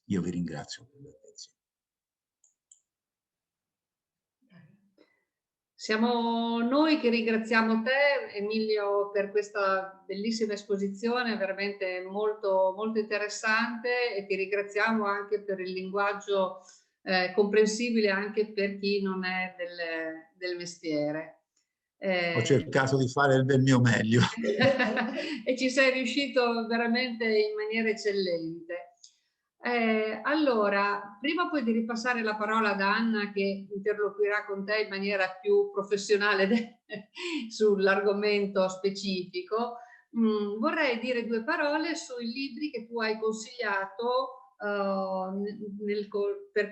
Io vi ringrazio per l'attenzione. Siamo noi che ringraziamo te, Emilio, per questa bellissima esposizione, veramente molto, molto interessante, e ti ringraziamo anche per il linguaggio comprensibile anche per chi non è del mestiere. Ho cercato di fare del mio meglio. E ci sei riuscito veramente in maniera eccellente. Allora, prima poi di ripassare la parola ad Anna, che interloquirà con te in maniera più professionale sull'argomento specifico, vorrei dire due parole sui libri che tu hai consigliato per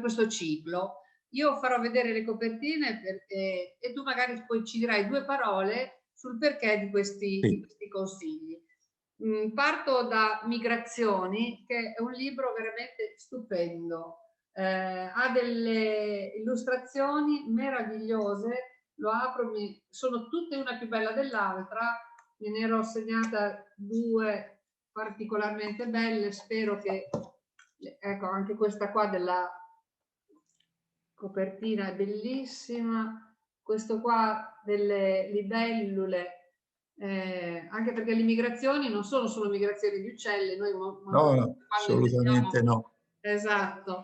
questo ciclo. Io farò vedere le copertine e tu magari poi ci dirai due parole sul perché di questi consigli. Parto da Migrazioni, che è un libro veramente stupendo. Ha delle illustrazioni meravigliose, lo apro, sono tutte una più bella dell'altra, me ne ero segnata due particolarmente belle, spero che, ecco, anche questa qua della copertina è bellissima, questo qua delle libellule, anche perché le migrazioni non sono solo migrazioni di uccelli, noi No, assolutamente no. Esatto.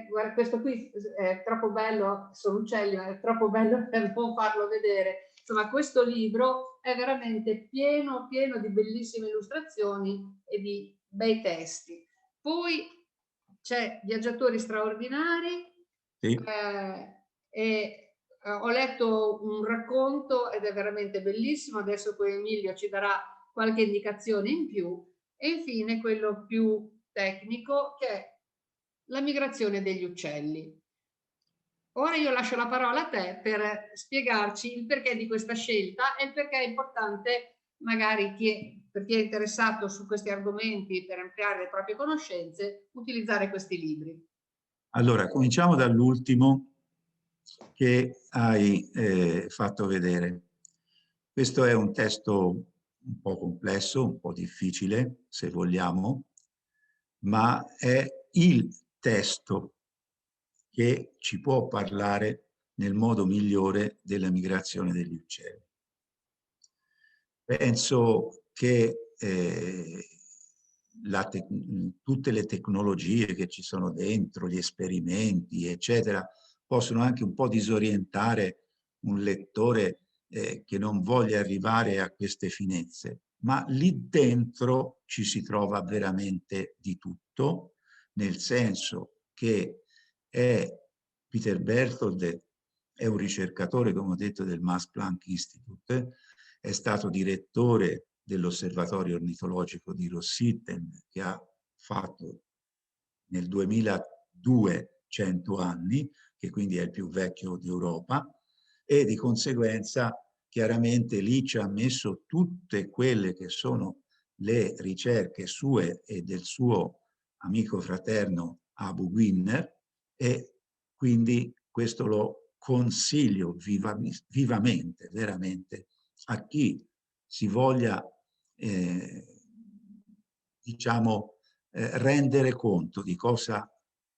Guarda, questo qui è troppo bello, sono uccelli, ma è troppo bello per non farlo vedere. Insomma, questo libro è veramente pieno, pieno di bellissime illustrazioni e di bei testi. Poi c'è Viaggiatori straordinari, Sì. Ho letto un racconto ed è veramente bellissimo. Adesso poi Emilio ci darà qualche indicazione in più. e infine quello più tecnico, che è la migrazione degli uccelli. Ora io lascio la parola a te per spiegarci il perché di questa scelta e il perché è importante, magari per chi è interessato su questi argomenti per ampliare le proprie conoscenze, utilizzare questi libri. Allora, cominciamo dall'ultimo che hai fatto vedere. Questo è un testo un po' complesso, un po' difficile, se vogliamo, ma è il testo che ci può parlare nel modo migliore della migrazione degli uccelli. Penso che tutte le tecnologie che ci sono dentro, gli esperimenti, eccetera, possono anche un po' disorientare un lettore che non voglia arrivare a queste finezze, ma lì dentro ci si trova veramente di tutto, nel senso che Peter Berthold è un ricercatore, come ho detto, del Max Planck Institute, è stato direttore dell'Osservatorio Ornitologico di Rossitten, che ha fatto nel 2002 100 anni, che quindi è il più vecchio d'Europa, e di conseguenza chiaramente lì ci ha messo tutte quelle che sono le ricerche sue e del suo amico fraterno Abu Winner, e quindi questo lo consiglio vivamente, veramente, a chi si voglia, diciamo, rendere conto di cosa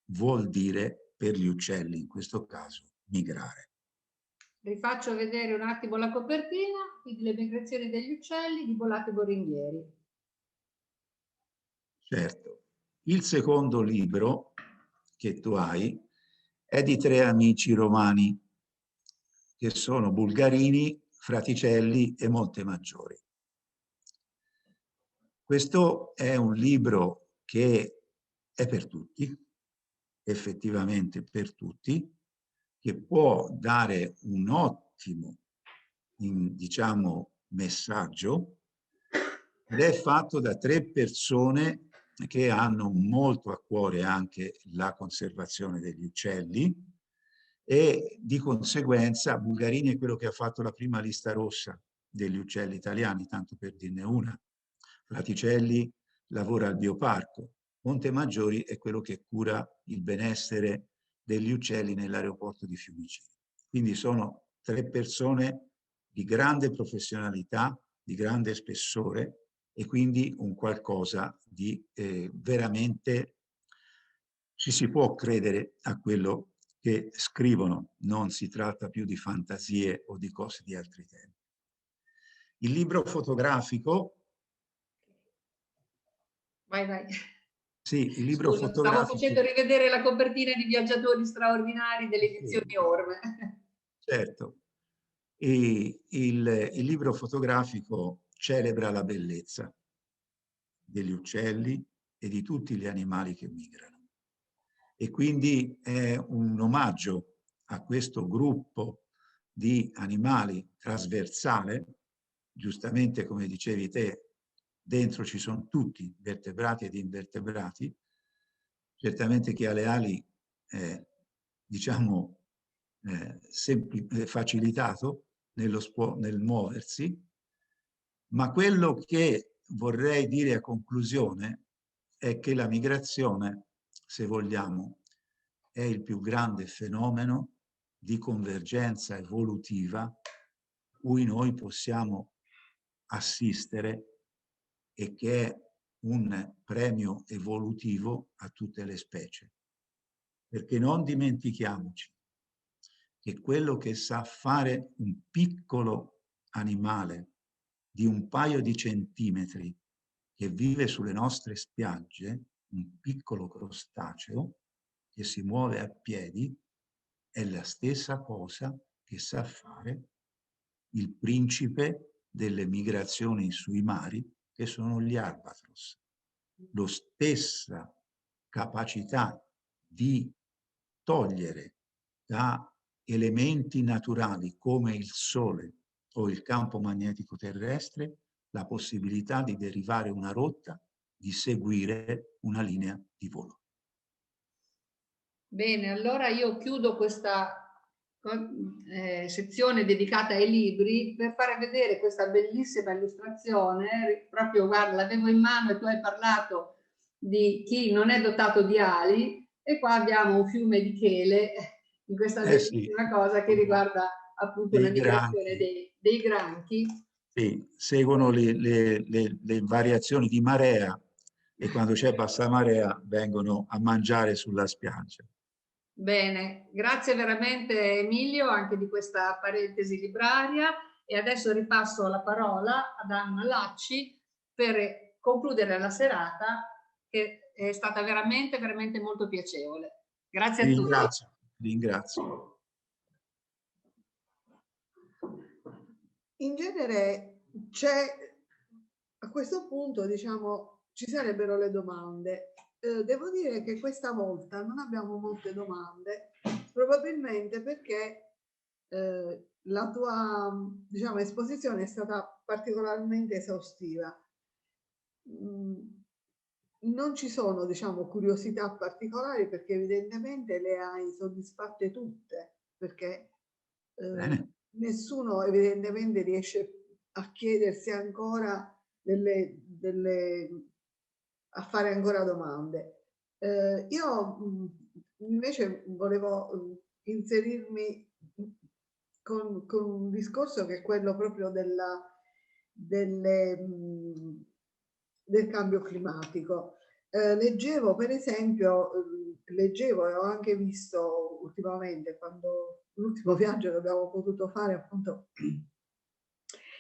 vuol dire per gli uccelli, in questo caso, migrare. Rifaccio vedere un attimo la copertina, quindi le migrazioni degli uccelli di Bollate Boringhieri. Certo. Il secondo libro che tu hai è di 3 amici romani, che sono Bulgarini, Fraticelli e Montemaggiori. Questo è un libro che è per tutti, effettivamente per tutti, che può dare un ottimo, diciamo, messaggio, ed è fatto da 3 persone che hanno molto a cuore anche la conservazione degli uccelli, e di conseguenza Bulgarini è quello che ha fatto la prima lista rossa degli uccelli italiani, tanto per dirne una. Fraticelli lavora al Bioparco, Montemaggiori è quello che cura il benessere degli uccelli nell'aeroporto di Fiumicino. Quindi sono 3 persone di grande professionalità, di grande spessore, e quindi un qualcosa di veramente ci si può credere a quello che scrivono, non si tratta più di fantasie o di cose di altri tempi. Il libro fotografico. Vai, vai. Sì, il libro Scusa, stavo fotografico. facendo rivedere la copertina di Viaggiatori straordinari delle edizioni Orme. Certo. E il libro fotografico celebra la bellezza degli uccelli e di tutti gli animali che migrano. E quindi è un omaggio a questo gruppo di animali trasversale. Giustamente, come dicevi te, dentro ci sono tutti, vertebrati ed invertebrati. Certamente chi ha le ali è, diciamo, facilitato nel muoversi, ma quello che vorrei dire a conclusione è che la migrazione, se vogliamo, è il più grande fenomeno di convergenza evolutiva cui noi possiamo assistere, e che è un premio evolutivo a tutte le specie. Perché non dimentichiamoci che quello che sa fare un piccolo animale di un paio di centimetri che vive sulle nostre spiagge, un piccolo crostaceo che si muove a piedi, è la stessa cosa che sa fare il principe delle migrazioni sui mari, che sono gli albatros. La stessa capacità di togliere da elementi naturali come il Sole o il campo magnetico terrestre la possibilità di derivare una rotta di seguire una linea di volo. Bene, allora io chiudo questa sezione dedicata ai libri per fare vedere questa bellissima illustrazione. Proprio, guarda, l'avevo in mano e tu hai parlato di chi non è dotato di ali, e qua abbiamo un fiume di chele in questa bellissima cosa che riguarda appunto la migrazione dei granchi. Sì, seguono le variazioni di marea e quando c'è bassa marea vengono a mangiare sulla spiaggia. Bene, grazie veramente Emilio anche di questa parentesi libraria, e adesso ripasso la parola ad Anna Lacci per concludere la serata, che è stata veramente molto piacevole. Grazie a tutti. Ringrazio. In genere a questo punto, diciamo, ci sarebbero le domande. Devo dire che questa volta non abbiamo molte domande, probabilmente perché la tua, diciamo, esposizione è stata particolarmente esaustiva. Non ci sono, diciamo, curiosità particolari, perché evidentemente le hai soddisfatte tutte, perché nessuno evidentemente riesce a chiedersi ancora a fare ancora domande. Io invece volevo inserirmi con un discorso che è quello proprio del cambio climatico. Leggevo, per esempio, e ho anche visto ultimamente, quando l'ultimo viaggio che abbiamo potuto fare appunto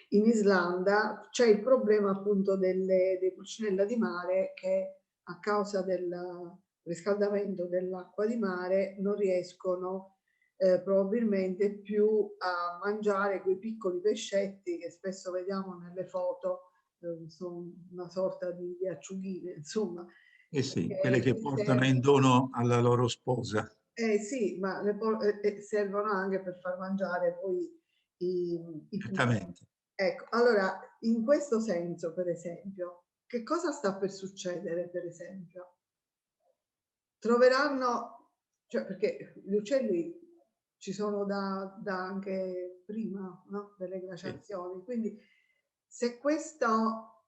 in Islanda, c'è il problema appunto dei pulcinella di mare che a causa del riscaldamento dell'acqua di mare non riescono probabilmente più a mangiare quei piccoli pescetti che spesso vediamo nelle foto, sono una sorta di acciughine, insomma. Sì, quelle che portano in dono alla loro sposa. Sì, ma servono anche per far mangiare poi i Certamente. Ecco, allora, in questo senso, per esempio, che cosa sta per succedere, per esempio? Troveranno, cioè, perché gli uccelli ci sono da anche prima, no? Delle glaciazioni, quindi se questo,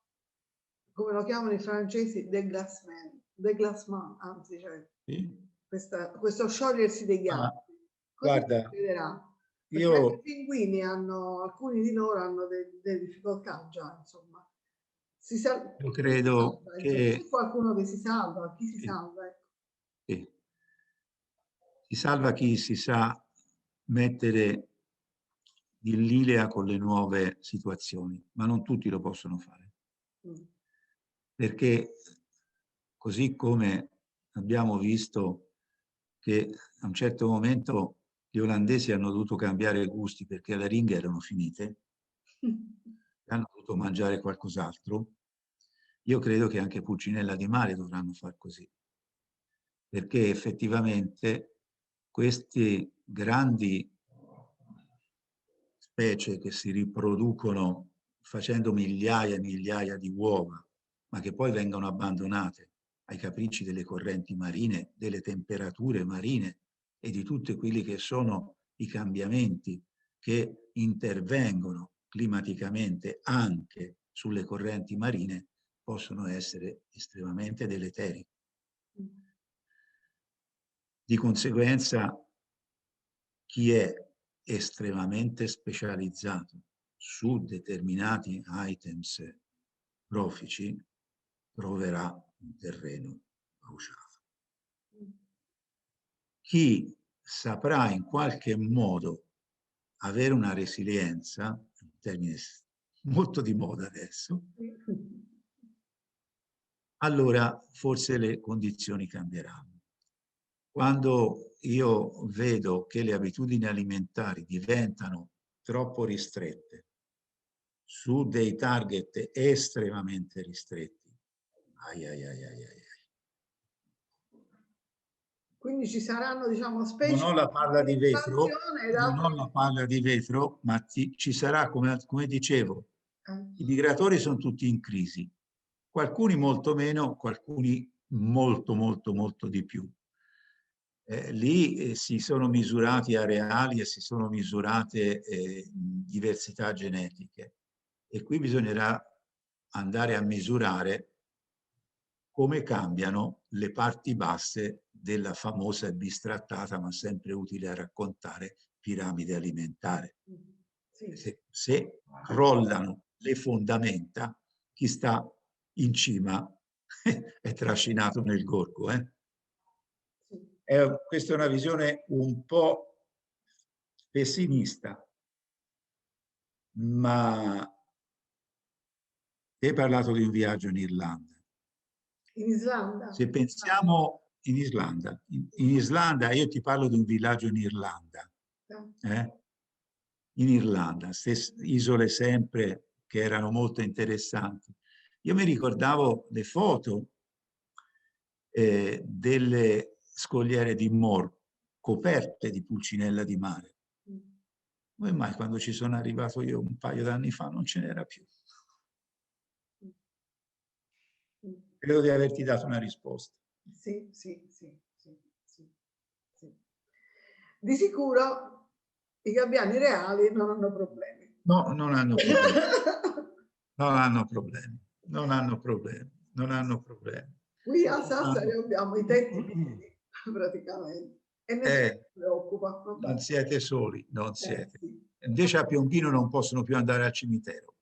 come lo chiamano i francesi, déglacement, anzi, cioè, questo sciogliersi dei ghiacci, cosa succederà? Perché anche i pinguini alcuni di loro hanno delle difficoltà già, insomma. Io credo che... C'è qualcuno che si salva, chi si salva? Ecco. Sì. Si salva chi si sa mettere in linea con le nuove situazioni, ma non tutti lo possono fare. Perché così come abbiamo visto che a un certo momento gli olandesi hanno dovuto cambiare gusti perché le ringhe erano finite, hanno dovuto mangiare qualcos'altro, io credo che anche pulcinella di mare dovranno far così, perché effettivamente questi grandi specie che si riproducono facendo migliaia e migliaia di uova, ma che poi vengono abbandonate ai capricci delle correnti marine, delle temperature marine e di tutti quelli che sono i cambiamenti che intervengono climaticamente anche sulle correnti marine, possono essere estremamente deleteri. Di conseguenza, chi è estremamente specializzato su determinati items trofici troverà un terreno bruciato. Chi saprà in qualche modo avere una resilienza, un termine molto di moda adesso, allora forse le condizioni cambieranno. Quando io vedo che le abitudini alimentari diventano troppo ristrette su dei target estremamente ristretti, Quindi ci saranno, diciamo, specie... Non ho la palla di vetro, non ho la palla di vetro, ma ci sarà, come dicevo, i migratori sono tutti in crisi. Alcuni molto meno, alcuni molto, molto, molto di più. Lì si sono misurati areali e si sono misurate diversità genetiche. E qui bisognerà andare a misurare come cambiano le parti basse della famosa e bistrattata, ma sempre utile a raccontare, piramide alimentare. Sì. Se crollano le fondamenta, chi sta in cima è trascinato nel gorgo. Questa è una visione un po' pessimista, ma hai parlato di un viaggio in Irlanda. In Islanda? Se pensiamo in Islanda, in Islanda, io ti parlo di un villaggio in Irlanda. In Irlanda, isole sempre che erano molto interessanti. Io mi ricordavo le foto delle scogliere di Moore coperte di pulcinella di mare. Come mai quando ci sono arrivato io un paio d'anni fa non ce n'era più? Credo di averti dato una risposta. Sì. Di sicuro i gabbiani reali non hanno problemi. No, non hanno problemi. Non hanno problemi. Non hanno problemi. Non hanno problemi. Qui a Sassari abbiamo i tetti pieni, praticamente. E nessuno si preoccupa. Non siete soli, non siete. Sì. Invece a Piombino non possono più andare al cimitero.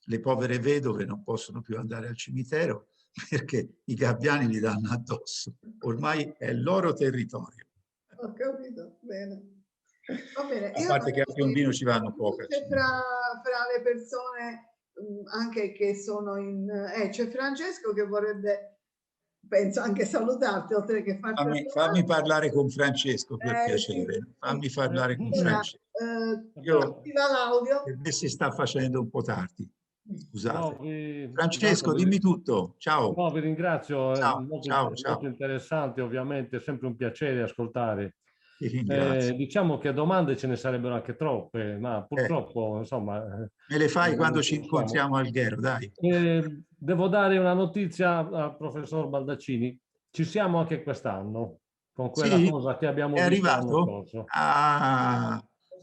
Le povere vedove non possono più andare al cimitero perché i gabbiani li danno addosso. Ormai è il loro territorio. Ho capito, bene. Va bene. A parte che a Piombino ci vanno poche. Fra le persone anche che sono in... c'è Francesco che vorrebbe, penso, anche salutarti, oltre che farti... Fammi parlare con Francesco, per piacere. Sì. Fammi parlare con Francesco. Attiva l'audio. Per me si sta facendo un po' tardi. Scusate. No, Francesco, dimmi tutto. Ciao. No, vi ringrazio. Ciao, Molto interessante, ovviamente, è sempre un piacere ascoltare. Ti ringrazio. Diciamo che domande ce ne sarebbero anche troppe, ma purtroppo, insomma... Me le fai quando ci incontriamo al Ghero, dai. Devo dare una notizia al professor Baldaccini. Ci siamo anche quest'anno, con quella cosa che abbiamo visto l'anno scorso.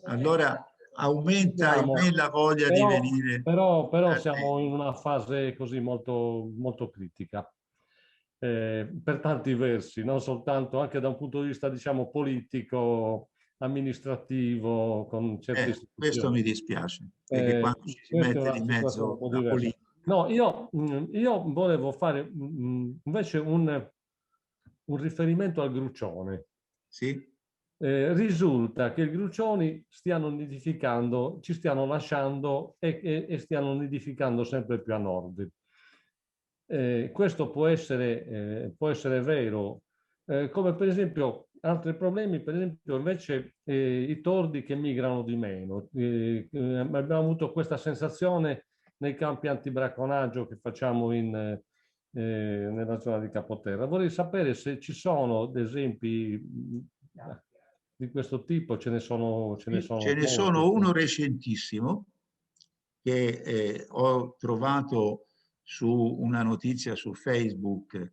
Allora aumenta in me la voglia di venire. Però siamo in una fase così molto, molto critica. Per tanti versi, non soltanto, anche da un punto di vista, diciamo, politico, amministrativo, con certe istituzioni. Questo mi dispiace, perché quando ci si mette di mezzo la politica... No, io volevo fare invece un riferimento al gruccione. Sì? Risulta che i gruccioni stiano nidificando, ci stiano lasciando e stiano nidificando sempre più a nord. Questo può essere vero, come per esempio altri problemi, per esempio invece i tordi che migrano di meno. Abbiamo avuto questa sensazione nei campi antibracconaggio che facciamo nella zona di Capoterra. Vorrei sapere se ci sono ad esempi di questo tipo, ce ne sono uno recentissimo che ho trovato su una notizia su Facebook,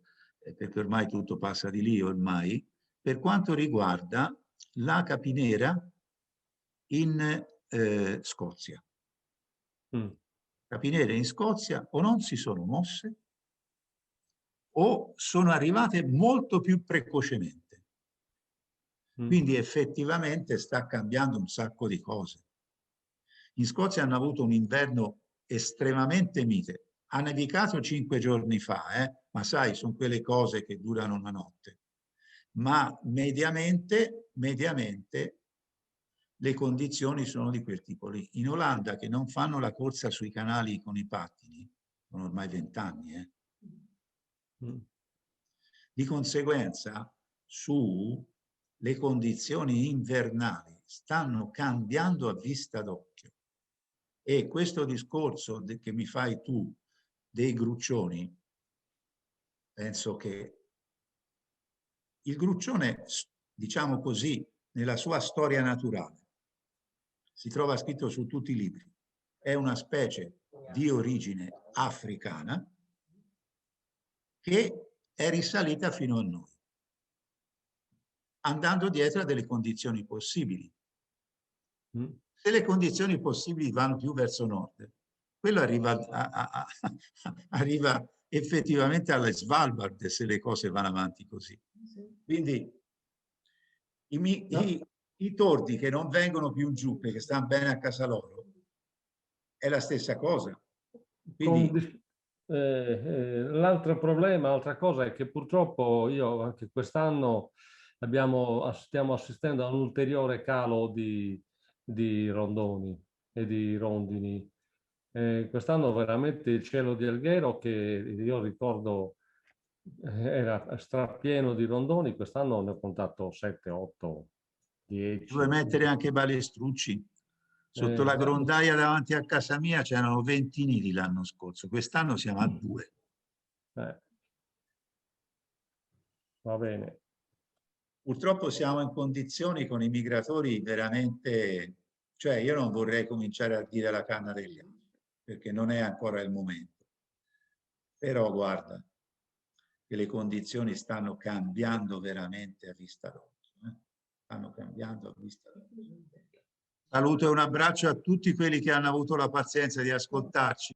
perché ormai tutto passa di lì ormai, per quanto riguarda la capinera in Scozia. Capinere in Scozia o non si sono mosse o sono arrivate molto più precocemente. Quindi effettivamente sta cambiando un sacco di cose. In Scozia hanno avuto un inverno estremamente mite. Ha nevicato 5 giorni fa, ma sai, sono quelle cose che durano una notte. Ma mediamente le condizioni sono di quel tipo lì. In Olanda, che non fanno la corsa sui canali con i pattini, sono ormai 20 anni. Di conseguenza, le condizioni invernali stanno cambiando a vista d'occhio. E questo discorso che mi fai tu dei gruccioni, penso che il gruccione, diciamo così, nella sua storia naturale, si trova scritto su tutti i libri, è una specie di origine africana che è risalita fino a noi, andando dietro a delle condizioni possibili. Se le condizioni possibili vanno più verso nord, quello arriva, arriva effettivamente alle Svalbard se le cose vanno avanti così. Quindi i tordi che non vengono più giù perché stanno bene a casa loro è la stessa cosa. Quindi l'altro problema, altra cosa è che purtroppo io anche quest'anno stiamo assistendo a un ulteriore calo di rondoni e di rondini. Quest'anno veramente il cielo di Alghero, che io ricordo era strapieno di rondoni, quest'anno ne ho contato 7, 8, 10. Puoi mettere anche balestrucci. Sotto la grondaia davanti a casa mia c'erano 20 nidi l'anno scorso, quest'anno siamo a 2. Va bene. Purtroppo siamo in condizioni con i migratori veramente, cioè io non vorrei cominciare a dire la canna degli altri, perché non è ancora il momento. Però guarda, che le condizioni stanno cambiando veramente a vista d'occhio. Stanno cambiando a vista d'occhio. Saluto e un abbraccio a tutti quelli che hanno avuto la pazienza di ascoltarci.